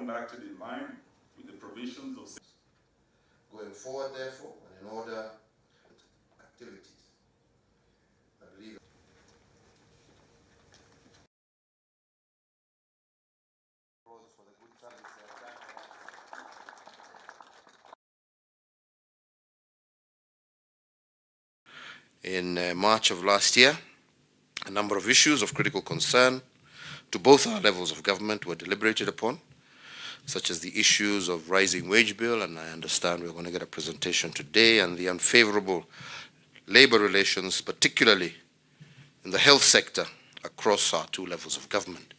conducted in line with the provisions of... Going forward, therefore, and in order activities, I believe for the good service they have done. In March of last year, a number of issues of critical concern to both our levels of government were deliberated upon, such as the issues of rising wage bill, and I understand we're going to get a presentation today, and the unfavorable labor relations, particularly in the health sector across our two levels of government.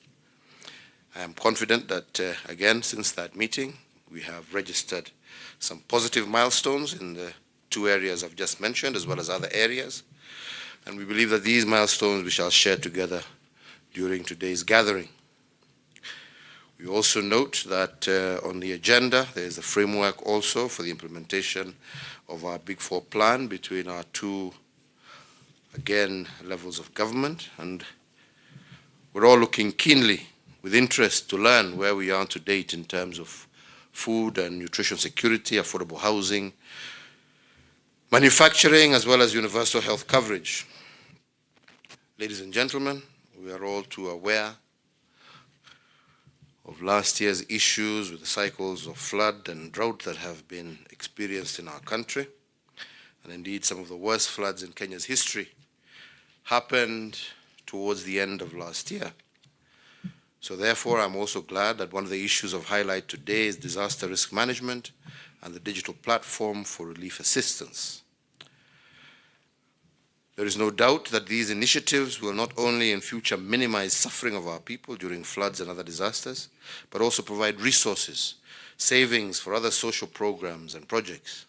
I am confident that, again, since that meeting, we have registered some positive milestones in the two areas I've just mentioned, as well as other areas. And we believe that these milestones we shall share together during today's gathering. We also note that on the agenda, there is a framework also for the implementation of our Big Four plan between our two, again, levels of government. And we're all looking keenly with interest to learn where we are to date in terms of food and nutrition security, affordable housing, manufacturing, as well as universal health coverage. Ladies and gentlemen, we are all too aware of last year's issues with the cycles of flood and drought that have been experienced in our country. And indeed, some of the worst floods in Kenya's history happened towards the end of last year. So therefore, I'm also glad that one of the issues of highlight today is disaster risk management and the digital platform for relief assistance. There is no doubt that these initiatives will not only in future minimize suffering of our people during floods and other disasters, but also provide resources, savings for other social programs and projects.